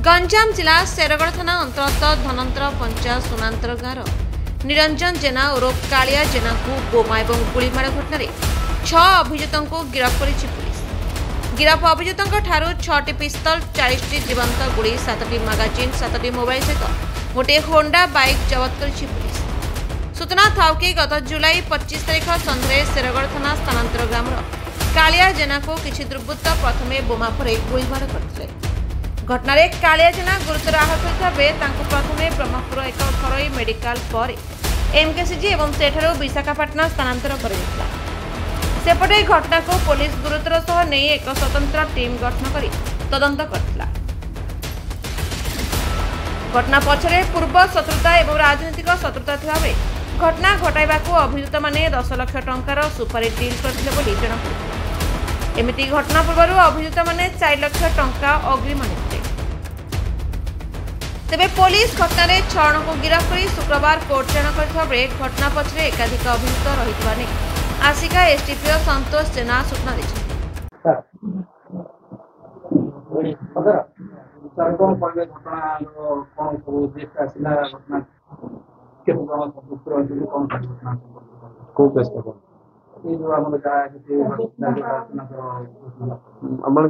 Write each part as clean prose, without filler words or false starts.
गंजाम जिला शेरगढ़ थाना अंतर्गत धनंतर पंचायत सोनांतर गाँव निरंजन जेना ओरफ कालिया जेना को बोमा और गुड़ीमाड़ घटन 6 अभियुक्तों को गिरफ्त कर पुलिस। गिरफ अभियुक्तों ठारू 6टी पिस्तल 40टी जीवंत गुड़ी 7टी मैगजीन 7टी मोबाइल सहित गोटे होंडा बाइक जबत कर पुलिस। सूचना था कि गत जुलाई 25 तारिख सन्ध्या शेरगढ़ थाना स्थानांतर ग्रामर कालिया जेना को किसी दुर्बृत्त प्रथमे बोमा फरे गुड़ीमाड़ करते। घटना कालिया जेना गुरुतर आहत होता बेले प्रथमे ब्रह्मपुर एक घरोई मेडिकल पर एमकेसीजी और सेठार विशाखापाटना स्थानांतर कर सेपटे घटना को पुलिस गुरुतर सह नहीं एक स्वतंत्र टीम गठन कर तदंत करथिला। घटना पछरे पूर्व शत्रुता और राजनीतिक शत्रुता थिबा बेले घटना घटाइबाकू अभियुक्त माने 10 लाख टंकार सुपारी डील करथिले बोली जणापड़िछि। एमिति घटना पूर्व अभियुक्त माने 4 लाख टंका अग्रिम आनिथिले। तेबे पुलिस घटना 6 जन को गिरफ्त कर शुक्रवार कोर्ट चालाण करथिबा बेले घटना पछरे एकाधिक अभियुक्त रहितबा नै आसिका एसडीपीओ संतोष जेना सूचना दैछथि।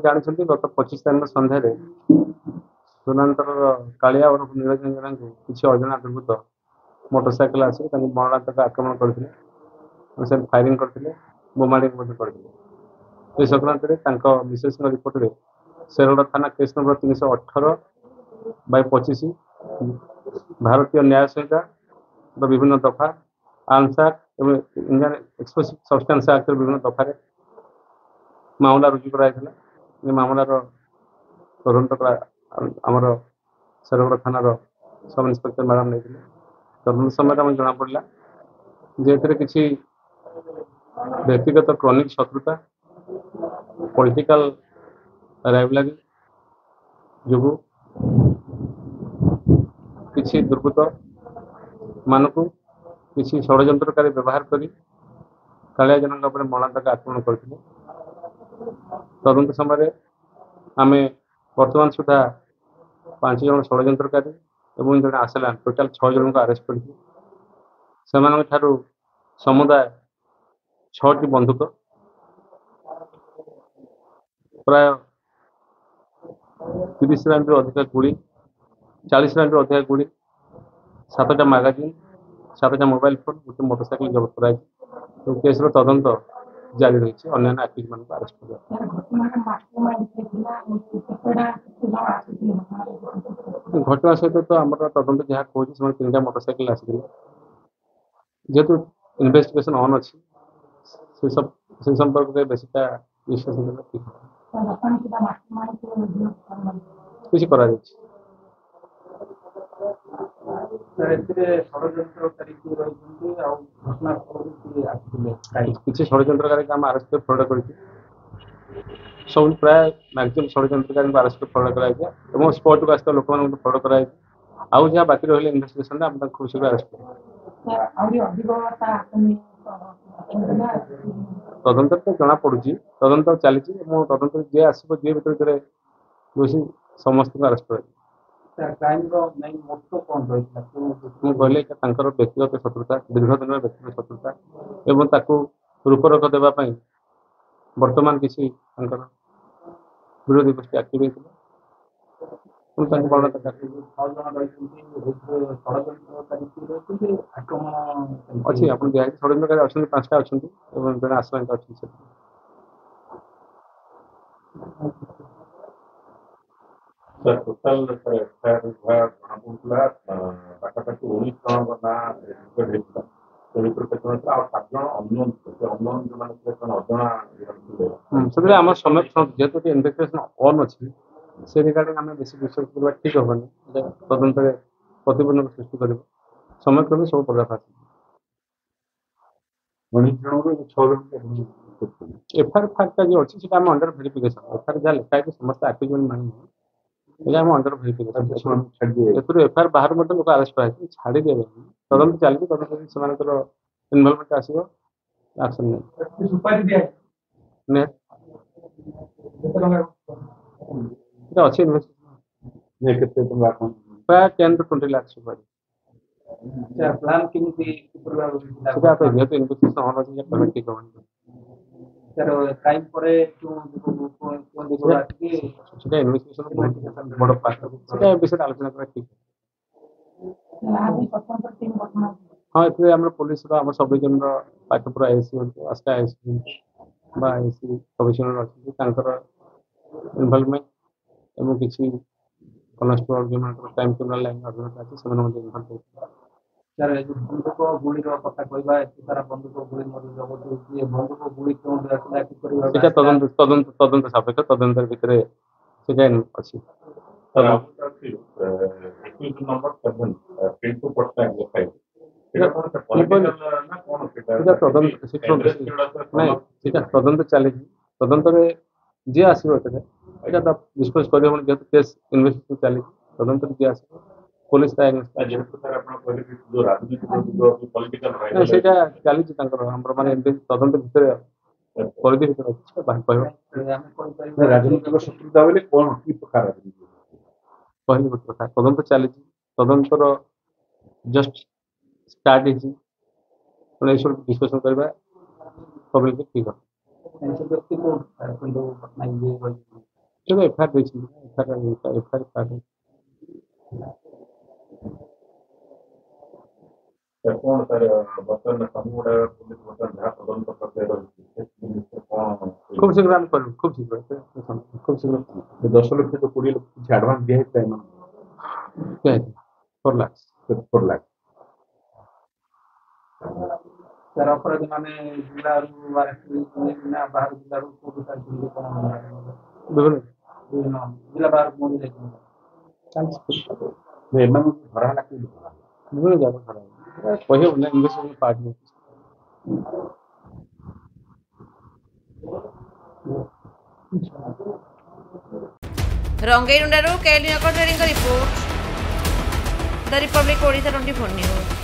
जानते गत 25 तारीख सन्धार सोनांतर कालिया और निरंजन जेना को किसी अजना दुर्बृत्त मोटरसाइकेल आसी मरणात्मक आक्रमण करते फायरिंग करते बोमाड़ी करते संक्रांत मिसेस रिपोर्ट में शेरगढ़ थाना केस नंबर 318/25 भारतीय न्याय संहिता विभिन्न दफा आर्म्स एक्ट और इंडियन एक्सप्लोसिव सब्सटेंस एक्ट विभिन्न दफा मामला रुजु कराई मामलार तदंत आमर शेरगढ़ थानार सब इन्स्पेक्टर मैडम नहीं तदंत समय जना पड़ा जे किसी व्यक्तिगत क्रॉनिक शत्रुता पॉलिटिकल राइवलरी जो किसी दुर्बृत्त मानक किसी षड्यंत्रकारी व्यवहार करी कालिया जनक मरणात्मक आक्रमण करते। तदंत समय आम वर्तमान सुधा 5 जन षड्यंत्रकारी और जड़े आसला टोटाल 6 जन को अरेस्ट कर समुदाय 6टी बंदूक प्राय 30 राउंड अधिक गुड़ी 40 राउंड अधिक गुड़ी 7टा मैगजीन 7टा मोबाइल फोन गोटे मोटरसाइकेल जबत कराई केस तदंत जारी रही अन्य एक्टिव मान अरेस्ट घटना सहित तो आम तदंत जहाँ कहे 3टा मोटरसाइकेल आसी जेहेतु इन्वेस्टिगेशन ऑन अच्छी से संपर्क में बेसिका विश्लेषण किसी करा किसी षड्यंत्रकारी आम अरेस्ट कर फ्रड कर सब प्राय मैक्सिमम षड्यंत्रकारी अरेस्ट कर फ्रड कराई स्पॉट को आसता लोक मैंने फ्रड कराई आउ जहाँ बाकी रही इन्वेस्टिगेशन आम खूब शीघ्र अरेस्ट तदंत तो जना पड़ी तदंत चली तदंत जी आसो जी भर दोषी समस्त को अरेस्ट कर व्यक्तिगत शत्रुता दीर्घ दिन व्यक्तिगत शत्रुता एवं रूपरेख देवाई वर्तमान किसी विरोधी गोष्ठी एक्टिव अच्छी आप षड्यंत्रकारी अच्छा 5टा अच्छा जड़े आसला अच्छी टोटाल पाखापाखि 19 जन ना अजना जेहेतु इन्वेस्टिगेशन ऑन अच्छी से रिगार्डिंग आम बेस विश्वास करवा ठीक हेनी तदंत प्रतिबंधक सृष्टि कर समय क्रमे सब पर्दाफाश एफआईआर फैक्ट जो अच्छी अंडर भेरिफिकेशन एफआईआर जहाँ लिखाई समस्त एक्टिव नहीं अंडर भेरिफिकेशन एफआईआर बाहर लोक अरेस्ट कराई छाड़ी दिया तदंत चलती तदंत से इनवॉल्वमेंट आसो एक्शन नहीं अच्छी इन्वेस्टिगेशन ଯେ କେତେ ଟଙ୍କା କଣ प्राय 10 to 20 लाख सुपर प्लान केମିତି କରିବା ସେଟା ତ ଯେହେତୁ ଇନଭେଷ୍ଟିଗେସନ ଅନ୍ ଅଛି ଯେ କହିବା ଠିକ ହବନି ତାର କ୍ରାଇମ ପରେ କୋন ଦିଗରୁ ଆସିକି ସେଟା ଇନଭେଷ୍ଟିଗେସନ ବଡ଼ ପାର୍ଟ ସେଟା ବିଷୟରେ ଆଲୋଚନା କରିବା ଠିକ ହଁ ଏଥିରେ ଆମର ପୋଲିସର ଆମ ସବ୍ ଡିଭିଜନର ପାଖପୁରା ଆଇସି ଆସ୍କା ଆଇସି ବା ଆଇସି କମିଶନର ଅଛନ୍ତି ତାଙ୍କର ଇନଭଲଭମେଣ୍ଟ ଏବଂ କିଛି କନଷ୍ଟେବଳ ଯେଉଁମାନଙ୍କର କ୍ରାଇମ୍ କ୍ରିମିନାଲ ଲାଇନ୍ ଅଭିଜ୍ଞତା ଅଛି ସେମାନେ ମଧ୍ୟ ଇନଭଲ୍ଭ ହେଉଛନ୍ତି ତାର ବନ୍ଧୁକ ଗୁଳିର କଥା କହିବା ଏତେ ସାରା ବନ୍ଧୁକ ଗୁଳି ମଧ୍ୟ ଜବତ ହେଉଛି ବନ୍ଧୁକ ଗୁଳି କେଉଁଠୁ ଆସିଲା କିପରି ସେଟା ତଦନ୍ତ ସାପେକ୍ଷ ତଦନ୍ତ ଭିତରେ ସେଟା ଅଛି ନମ୍ବର 7 ପିଣ୍ଟୁ ପଟ୍ଟନାୟକ ଲେଖାଇଛି ସେଟା ତଦନ୍ତ ନାଇଁ ସେଟା ତଦନ୍ତ ଚାଲିଛି ତଦନ୍ତରେ ଯିଏ ଆସିବ ଏଥିରେ ଏଇଟା ତ ଡିସ୍କସ୍ କରିହେବନି ଯେହେତୁ କେସ୍ ଇନଭେଷ୍ଟିଗେସନ ଚାଲିଛି ତଦନ୍ତରେ ଯିଏ ଆସିବ ପୋଲିସ ସେଇଟା ଚାଲିଛି ତାଙ୍କର ଆମର ମାନେ ତଦନ୍ତ ଭିତରେ ପରିଧି ଭିତରେ ଅଛି କହିବ ରାଜନୈତିକ ଶତ୍ରୁତା ବୋଲେ କଣ କି ପ୍ରକାର କହିଲି ଗୋଟେ କଥା ତଦନ୍ତ ଚାଲିଛି ତଦନ୍ତର ଜଷ୍ଟ ଷ୍ଟାର୍ଟ ହେଇଛି ମାନେ ଏଇସବୁ ଡିସ୍କସନ କରିବା ପବ୍ଲିକ ଠିକ ଏଫଆଇଆର ଦେଇଛନ୍ତି ଏଫଆଇଆର ଷ୍ଟାର୍ଟ ହେଇଛି କଣ ତାର ବର୍ତ୍ତମାନ ସମୁଦାୟ ପୁଲିସ ବର୍ତ୍ତମାନ ଯାହା ତଦନ୍ତ ପ୍ରକ୍ରିୟା ରହିଛି খুব শীঘ্র আমি করবো খুব শীঘ্র 10 ଲକ୍ଷ ତ 20 ଲକ୍ଷ କିଛି ଆଡଭାନ୍ସ ଦିଆହେଇଥିଲା ଏମାନଙ୍କୁ 4 लाख ତାର ଅପରାଧୀ ମାନେ ଜିଲ୍ଲାରୁ ବାହାର ଜିଲ୍ଲାରୁ କୋଉଠୁ ଆସିଛନ୍ତି କଣ ବିଭିନ୍ନ ଜିଲ୍ଲା ବାହାରକୁ ମଧ୍ୟ ଯାଇଛନ୍ତି ଏମାନଙ୍କୁ ଧରା ହେଲା କି ବିଭିନ୍ନ ଜାଗା ଧରା କହିହେବନି ଇନଭେଷ୍ଟିଗେସନ ପାର୍ଟ ରଙ୍ଗେଇରୁଣ୍ଡାରୁ କେଏଲ୍ ନିକଟରେଙ୍କ report the Republic Odisha 24 news.